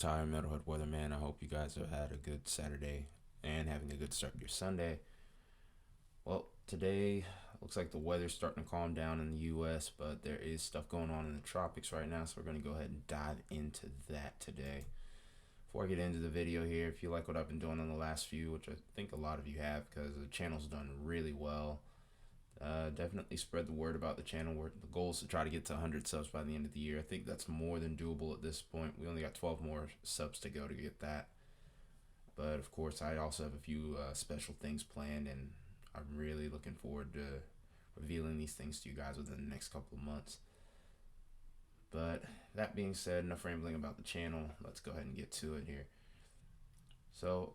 entire metalhead weatherman. I hope you guys have had a good Saturday and having a good start to your Sunday. Well, today looks like the weather's starting to calm down in the U.S., but there is stuff going on in the tropics right now, so we're going to go ahead and dive into that today. Before I get into the video here, if you like what I've been doing on the last few, which I think a lot of you have because the channel's done really well, definitely spread the word about the channel. The goal is to try to get to 100 subs by the end of the year. I think that's more than doable at this point. We only got 12 more subs to go to get that. But of course, I also have a few special things planned, and I'm really looking forward to revealing these things to you guys within the next couple of months. But that being said, enough rambling about the channel. Let's go ahead and get to it here. So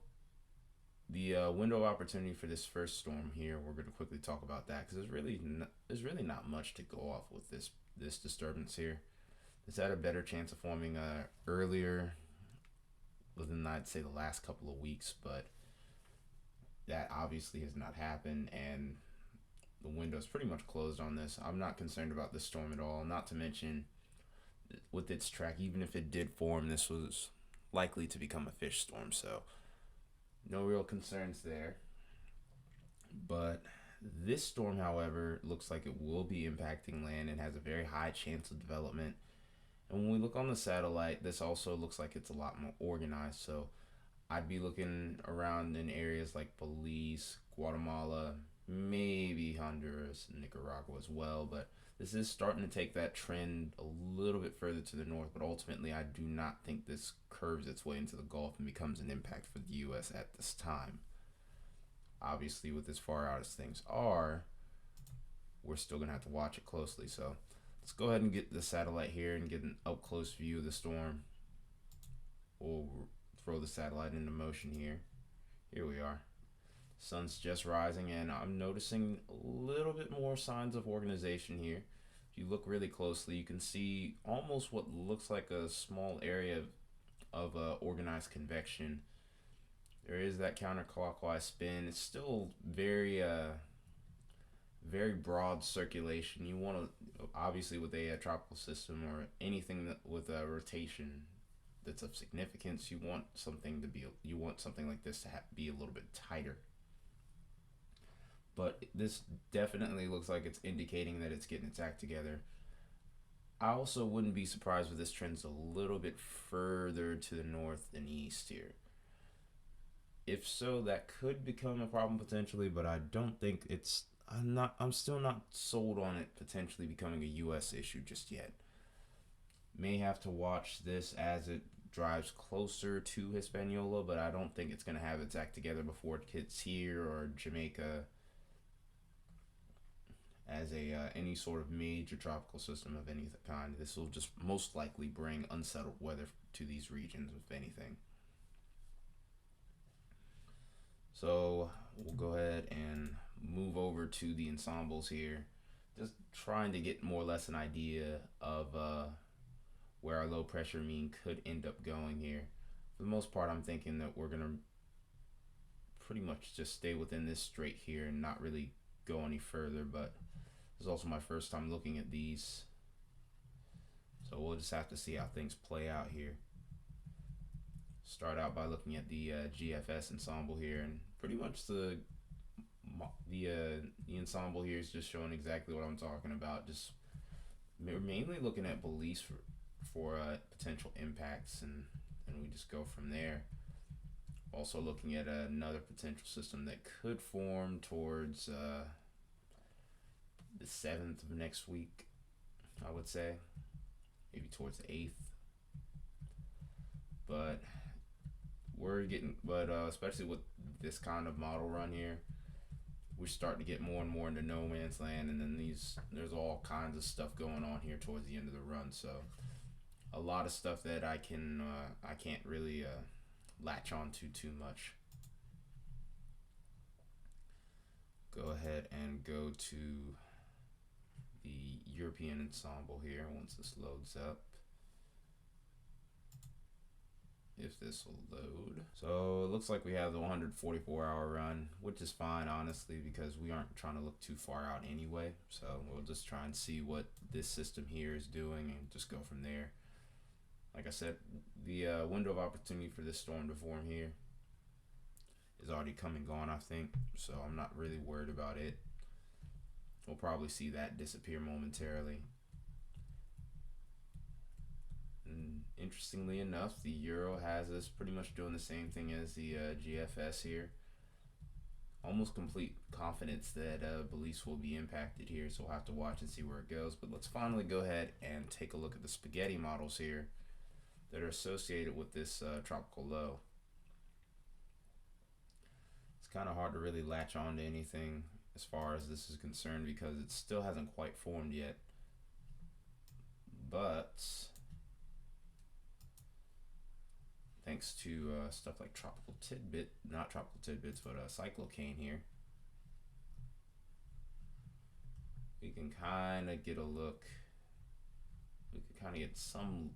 the window of opportunity for this first storm here, we're going to quickly talk about that because there's really not much to go off with this disturbance here. It's had a better chance of forming earlier within, I'd say, the last couple of weeks, but that obviously has not happened, and the window's pretty much closed on this. I'm not concerned about this storm at all, not to mention with its track, even if it did form, this was likely to become a fish storm, so no real concerns there. But this storm, however, looks like it will be impacting land and has a very high chance of development. And when we look on the satellite, this also looks like it's a lot more organized. So I'd be looking around in areas like Belize, Guatemala, maybe Honduras, and Nicaragua as well. But this is starting to take that trend a little bit further to the north. But ultimately, I do not think this curves its way into the Gulf and becomes an impact for the U.S. at this time. Obviously, with as far out as things are, we're still going to have to watch it closely. So let's go ahead and get the satellite here and get an up-close view of the storm. We'll throw the satellite into motion here. Here we are. Sun's just rising, and I'm noticing a little bit more signs of organization here. If you look really closely, you can see almost what looks like a small area of organized convection. There is that counterclockwise spin. It's still very broad circulation. You want to, obviously, with a tropical system or anything that with a rotation that's of significance, you want something like this to be a little bit tighter. But this definitely looks like it's indicating that it's getting its act together. I also wouldn't be surprised if this trends a little bit further to the north and east here. If so, that could become a problem potentially, but I don't think it's. I'm still not sold on it potentially becoming a U.S. issue just yet. May have to watch this as it drives closer to Hispaniola, but I don't think it's going to have its act together before it hits here or Jamaica as any sort of major tropical system of any kind. This will just most likely bring unsettled weather to these regions, if anything. So we'll go ahead and move over to the ensembles here, just trying to get more or less an idea of where our low pressure mean could end up going here. For the most part, I'm thinking that we're gonna pretty much just stay within this strait here and not really go any further, but this is also my first time looking at these, so we'll just have to see how things play out here. Start out by looking at the GFS ensemble here, and pretty much the ensemble here is just showing exactly what I'm talking about. Just we're mainly looking at Belize for potential impacts, and we just go from there. Also looking at another potential system that could form towards the 7th of next week, I would say, maybe towards the 8th. But especially with this kind of model run here, we're starting to get more and more into no man's land, and then there's all kinds of stuff going on here towards the end of the run. So a lot of stuff that I can't really latch on to too much. Go ahead and go to the European ensemble here once this loads up. If this will load. So it looks like we have the 144-hour run, which is fine, honestly, because we aren't trying to look too far out anyway. So we'll just try and see what this system here is doing and just go from there. like I said, the window of opportunity for this storm to form here is already come and gone, I think. So I'm not really worried about it. We'll probably see that disappear momentarily. And interestingly enough, the euro has us pretty much doing the same thing as the GFS here. Almost complete confidence that Belize will be impacted here, so we'll have to watch and see where it goes. But let's finally go ahead and take a look at the spaghetti models here that are associated with this tropical low. It's kind of hard to really latch on to anything as far as this is concerned because it still hasn't quite formed yet. But thanks to stuff like tropical tidbit, not tropical tidbits, but cyclocane here, we can kind of get a look. We can kind of get some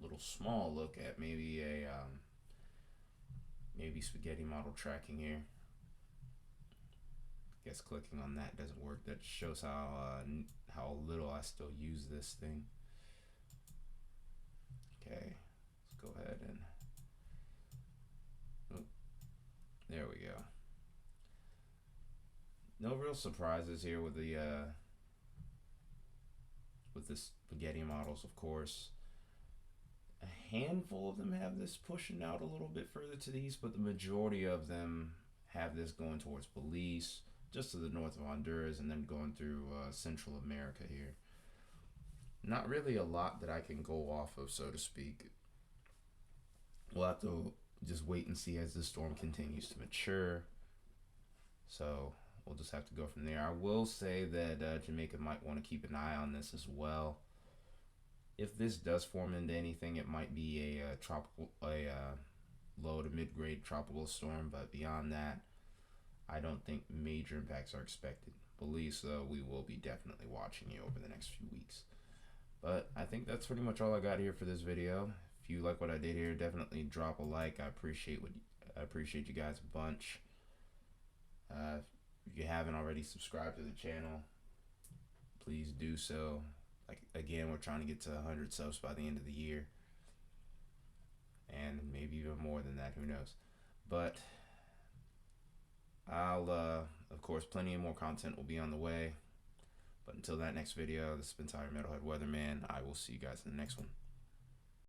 little small look at maybe a maybe spaghetti model tracking here. Guess clicking on that doesn't work. That shows how little I still use this thing. Okay, let's go ahead and there we go. No real surprises here with the with the spaghetti models, of course. A handful of them have this pushing out a little bit further to the east, but the majority of them have this going towards Belize, just to the north of Honduras, and then going through Central America here. Not really a lot that I can go off of, so to speak. We'll have to just wait and see as the storm continues to mature. So we'll just have to go from there. I will say that Jamaica might want to keep an eye on this as well. If this does form into anything, it might be a tropical, low to mid grade tropical storm. But beyond that, I don't think major impacts are expected. Belize, though, we will be definitely watching you over the next few weeks. But I think that's pretty much all I got here for this video. If you like what I did here, definitely drop a like. I appreciate you guys a bunch. If you haven't already subscribed to the channel, please do so. Like again, we're trying to get to 100 subs by the end of the year, and maybe even more than that. Who knows? But I'll, of course, plenty of more content will be on the way. But until that next video, this has been Tyler Metalhead Weatherman. I will see you guys in the next one.